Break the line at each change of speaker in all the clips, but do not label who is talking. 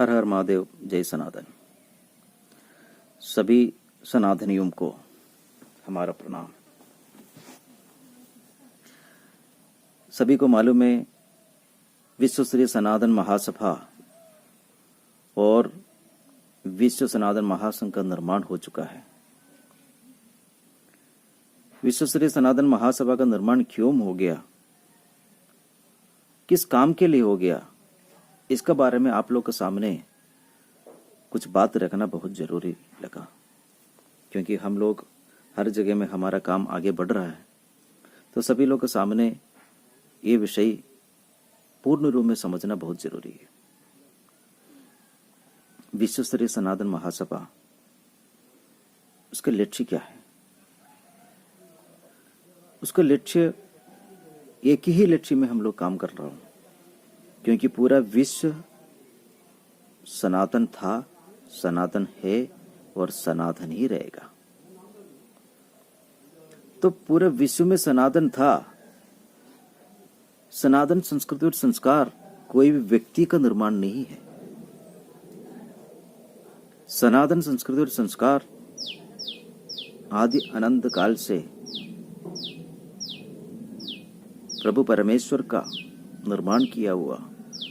हर हर महादेव, जय सनातन। सभी सनातनियों को हमारा प्रणाम। सभी को मालूम है विश्व स्तरीय सनातन महासभा और विश्व सनातन महासंघ का निर्माण हो चुका है। विश्व स्तरीय सनातन महासभा का निर्माण क्यों हो गया, किस काम के लिए हो गया, इसका बारे में आप लोग के सामने कुछ बात रखना बहुत जरूरी लगा, क्योंकि हम लोग हर जगह में हमारा काम आगे बढ़ रहा है, तो सभी लोग के सामने ये विषय पूर्ण रूप में समझना बहुत जरूरी है। विश्व स्तरीय सनातन महासभा, उसका लक्ष्य क्या है? उसका लक्ष्य एक ही लक्ष्य में हम लोग काम कर रहा हूं, क्योंकि पूरा विश्व सनातन था, सनातन है और सनातन ही रहेगा। तो पूरे विश्व में सनातन था। सनातन संस्कृति और संस्कार कोई भी व्यक्ति का निर्माण नहीं है। सनातन संस्कृति और संस्कार आदि अनंत काल से प्रभु परमेश्वर का निर्माण किया हुआ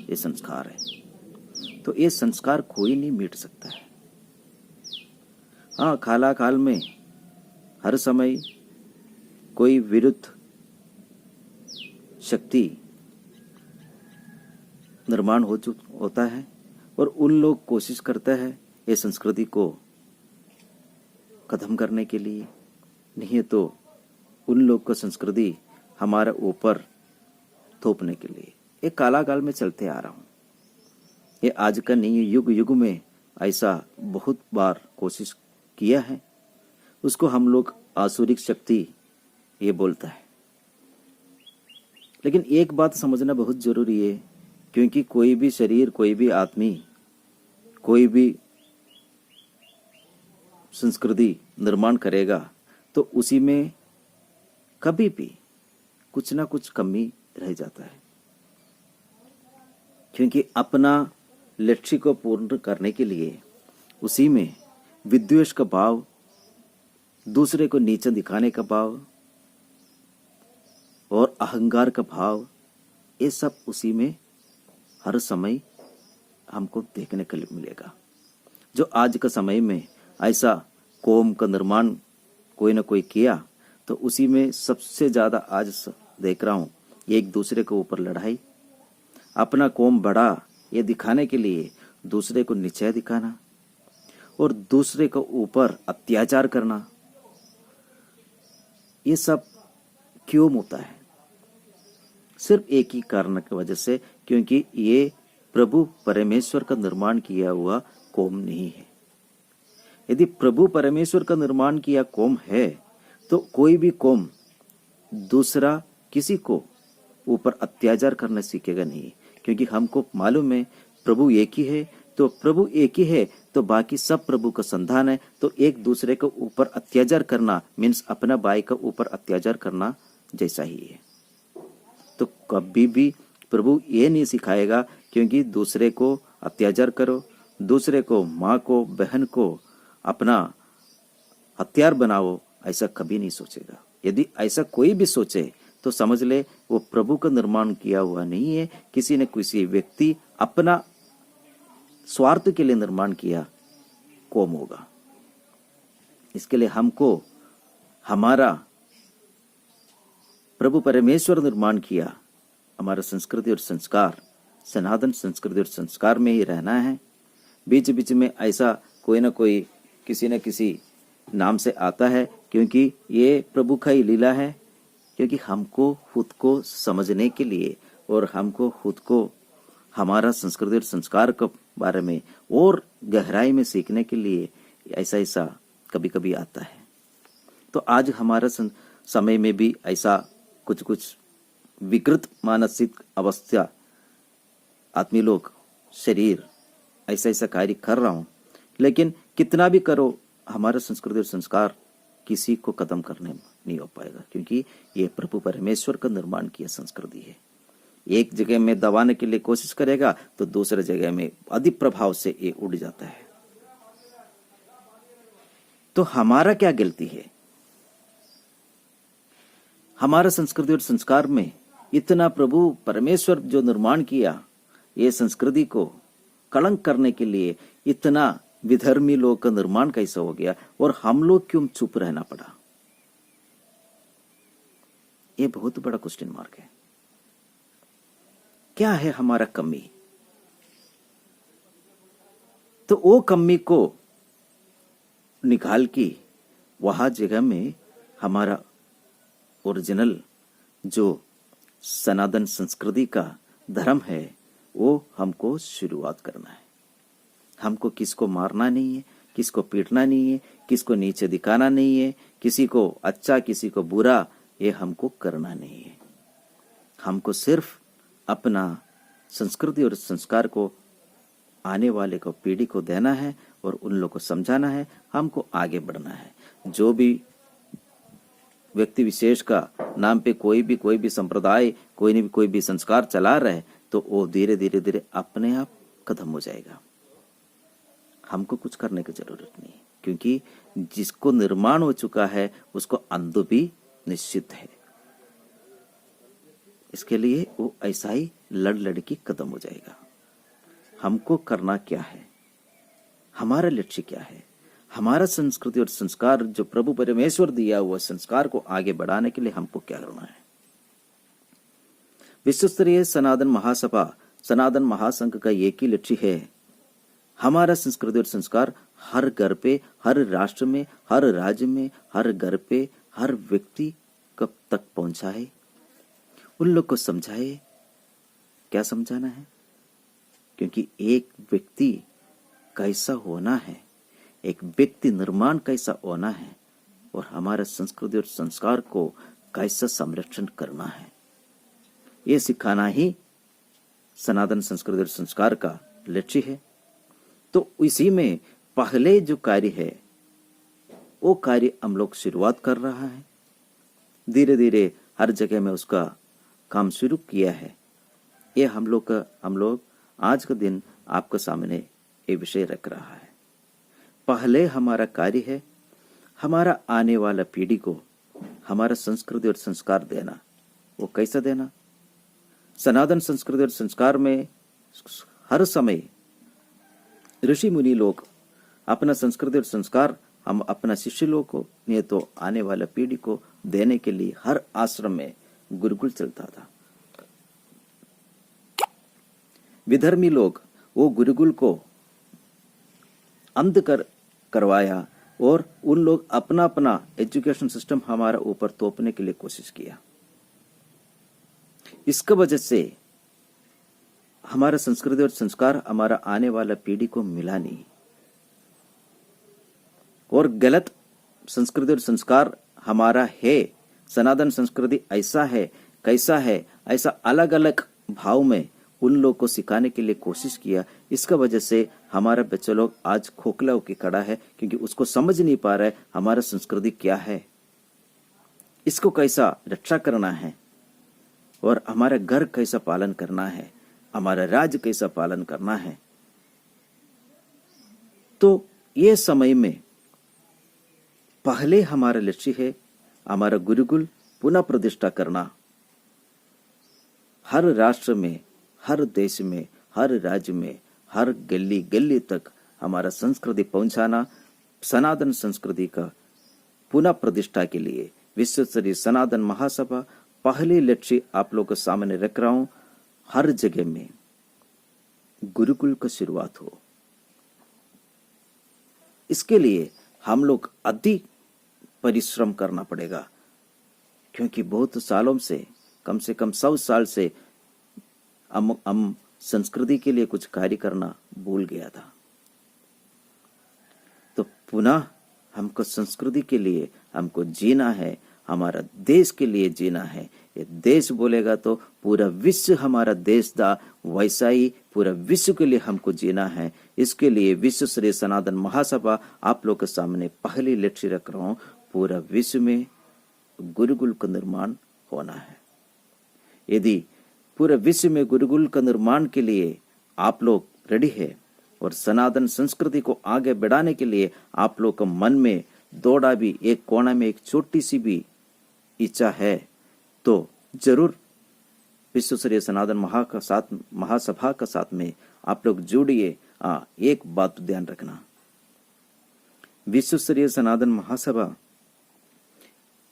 ये संस्कार है। तो ये संस्कार कोई नहीं मिट सकता है। हाँ, काला काल में हर समय कोई विरुद्ध शक्ति निर्माण होता है और उन लोग कोशिश करते हैं ये संस्कृति को खत्म करने के लिए, नहीं तो उन लोग का संस्कृति हमारे ऊपर थोपने के लिए। ये काला काल में चलते आ रहा हूं। ये आज का नहीं, युग युग में ऐसा बहुत बार कोशिश किया है। उसको हम लोग आसुरिक शक्ति ये बोलता है। लेकिन एक बात समझना बहुत जरूरी है, क्योंकि कोई भी शरीर, कोई भी आदमी, कोई भी संस्कृति निर्माण करेगा तो उसी में कभी भी कुछ ना कुछ कमी रह जाता है, क्योंकि अपना लक्ष्य को पूर्ण करने के लिए उसी में विद्वेष का भाव, दूसरे को नीचा दिखाने का भाव और अहंकार का भाव, ये सब उसी में हर समय हमको देखने को मिलेगा। जो आज का समय में ऐसा कौम का निर्माण कोई ना कोई किया, तो उसी में सबसे ज्यादा आज देख रहा हूं एक दूसरे के ऊपर लड़ाई, अपना कौम बड़ा ये दिखाने के लिए दूसरे को नीचा दिखाना और दूसरे के ऊपर अत्याचार करना। ये सब क्यों होता है? सिर्फ एक ही कारण की वजह से, क्योंकि ये प्रभु परमेश्वर का निर्माण किया हुआ कौम नहीं है। यदि प्रभु परमेश्वर का निर्माण किया कौम है तो कोई भी कौम दूसरा किसी को ऊपर अत्याचार करना सीखेगा नहीं, क्योंकि हमको मालूम है प्रभु एक ही है। तो प्रभु एक ही है तो बाकी सब प्रभु का संतान है। तो एक दूसरे के ऊपर अत्याचार करना मीन्स अपना भाई का ऊपर अत्याचार करना जैसा ही है। तो कभी भी प्रभु ये नहीं सिखाएगा क्योंकि दूसरे को अत्याचार करो, दूसरे को, माँ को, बहन को अपना हथियार बनाओ, ऐसा कभी नहीं सोचेगा। यदि ऐसा कोई भी सोचे तो समझ ले वो प्रभु का निर्माण किया हुआ नहीं है, किसी ने किसी व्यक्ति अपना स्वार्थ के लिए निर्माण किया कौम होगा। इसके लिए हमको हमारा प्रभु परमेश्वर निर्माण किया हमारा संस्कृति और संस्कार, सनातन संस्कृति और संस्कार में ही रहना है। बीच बीच में ऐसा कोई ना कोई किसी न किसी नाम से आता है, क्योंकि ये प्रभु का ही लीला है। क्योंकि हमको खुद को समझने के लिए और हमको खुद को हमारा संस्कृति और संस्कार के बारे में और गहराई में सीखने के लिए ऐसा कभी कभी आता है। तो आज हमारा समय में भी ऐसा कुछ विकृत मानसिक अवस्था आदमी लोग, शरीर ऐसा कार्य कर रहा हूं। लेकिन कितना भी करो हमारा संस्कृति और संस्कार किसी को खत्म करने नहीं हो पाएगा, क्योंकि ये प्रभु परमेश्वर का निर्माण किया संस्कृति है। एक जगह में दबाने के लिए कोशिश करेगा तो दूसरे जगह में अधिक प्रभाव से ये उड़ जाता है। तो हमारा क्या गलती है? हमारा संस्कृति और संस्कार में इतना प्रभु परमेश्वर जो निर्माण किया, ये संस्कृति को कलंक करने के लिए इतना विधर्मी लोग का निर्माण कैसा हो गया और हम लोग क्यों चुप रहना पड़ा? ये बहुत बड़ा क्वेश्चन मार्क है। क्या है हमारा कमी? तो वो कमी को निकाल के वहां जगह में हमारा ओरिजिनल जो सनातन संस्कृति का धर्म है वो हमको शुरुआत करना है। हमको किसको मारना नहीं है, किसको पीटना नहीं है, किसको नीचे दिखाना नहीं है, किसी को अच्छा किसी को बुरा ये हमको करना नहीं है। हमको सिर्फ अपना संस्कृति और संस्कार को आने वाले को पीढ़ी को देना है और उन लोगों को समझाना है, हमको आगे बढ़ना है। जो भी व्यक्ति विशेष का नाम पे कोई भी संप्रदाय कोई भी संस्कार चला रहा है तो वो धीरे धीरे अपने आप खत्म हो जाएगा। हमको कुछ करने की जरूरत नहीं, क्योंकि जिसको निर्माण हो चुका है उसको अंत भी निश्चित है। इसके लिए वो ऐसा ही लड़ के खत्म हो जाएगा। हमको करना क्या है? हमारा लक्ष्य क्या है? हमारा संस्कृति और संस्कार जो प्रभु परमेश्वर दिया हुआ संस्कार को आगे बढ़ाने के लिए हमको क्या करना है? विश्व स्तरीय सनातन महासभा सनातन महासंघ का एक ही लक्ष्य है, हमारा संस्कृति और संस्कार हर घर पे, हर राष्ट्र में, हर राज्य में, हर घर पे, हर व्यक्ति कब तक पहुंचाए, उन लोग को समझाए। क्या समझाना है? क्योंकि एक व्यक्ति कैसा होना है, एक व्यक्ति निर्माण कैसा होना है और हमारा संस्कृति और संस्कार को कैसा संरक्षण करना है, ये सिखाना ही सनातन संस्कृति और संस्कार का लक्ष्य है। तो इसी में पहले जो कार्य है वो कार्य हम लोग शुरुआत कर रहा है। धीरे धीरे हर जगह में उसका काम शुरू किया है। ये हम लोग आज का दिन आपके सामने ये विषय रख रहा है। पहले हमारा कार्य है हमारा आने वाला पीढ़ी को हमारा संस्कृति और संस्कार देना। वो कैसा देना? सनातन संस्कृति और संस्कार में हर समय ऋषि मुनि लोग अपना संस्कृति और संस्कार हम अपना शिष्य लोग को नहीं तो आने वाला पीढ़ी को देने के लिए हर आश्रम में गुरुकुल चलता था। विधर्मी लोग वो गुरुकुल को अंत करवाया और उन लोग अपना अपना एजुकेशन सिस्टम हमारा ऊपर थोपने के लिए कोशिश किया। इसका वजह से हमारा संस्कृति और संस्कार हमारा आने वाला पीढ़ी को मिला नहीं और गलत संस्कृति और संस्कार हमारा है। सनातन संस्कृति ऐसा है कैसा है, ऐसा अलग अलग भाव में उन लोग को सिखाने के लिए कोशिश किया। इसका वजह से हमारा बच्चे लोग आज खोखला होकर खड़ा है, क्योंकि उसको समझ नहीं पा रहा है हमारा संस्कृति क्या है, इसको कैसा रक्षा करना है और हमारा घर कैसा पालन करना है, हमारा राज्य कैसा पालन करना है। तो ये समय में पहले हमारा लक्ष्य है हमारा गुरुकुल पुनः प्रतिष्ठा करना। हर राष्ट्र में, हर देश में, हर राज्य में, हर गली गली तक हमारा संस्कृति पहुंचाना। सनातन संस्कृति का पुनः प्रतिष्ठा के लिए विश्व स्तरीय सनातन महासभा पहले लक्ष्य आप लोगों के सामने रख रहा हूं। हर जगह में गुरुकुल का शुरुआत हो। इसके लिए हम लोग अधिक परिश्रम करना पड़ेगा, क्योंकि बहुत सालों से कम 100 साल से हम संस्कृति के लिए कुछ कार्य करना भूल गया था। तो पुनः हमको संस्कृति के लिए हमको जीना है, हमारा देश के लिए जीना है। ये देश बोलेगा तो पूरा विश्व हमारा देश था, वैसा ही पूरा विश्व के लिए हमको जीना है। इसके लिए विश्व स्तरीय सनातन महासभा आप लोग के सामने पहली लक्ष्य रख रहा हूं, पूरा विश्व में गुरुकुल का निर्माण होना है। यदि पूरे विश्व में गुरुकुल का निर्माण के लिए आप लोग रेडी है और सनातन संस्कृति को आगे बढ़ाने के लिए आप लोग का मन में दौड़ा भी एक कोना में एक छोटी सी भी इच्छा है तो जरूर विश्व स्तरीय सनातन महासभा का साथ में आप लोग जुड़िए। एक बात ध्यान रखना, विश्व स्तरीय सनातन महासभा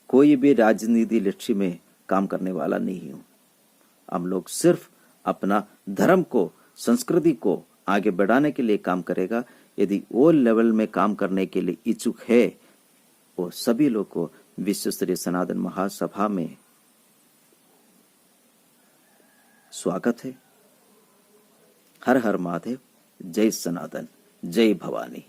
कोई भी राजनीति लक्ष्य में काम करने वाला नहीं हूं। हम लोग सिर्फ अपना धर्म को, संस्कृति को आगे बढ़ाने के लिए काम करेगा। यदि वो लेवल में काम करने के लिए इच्छुक है वो सभी लोग को विश्व स्तरीय सनातन महासभा में स्वागत है। हर हर महादेव, जय सनातन, जय भवानी।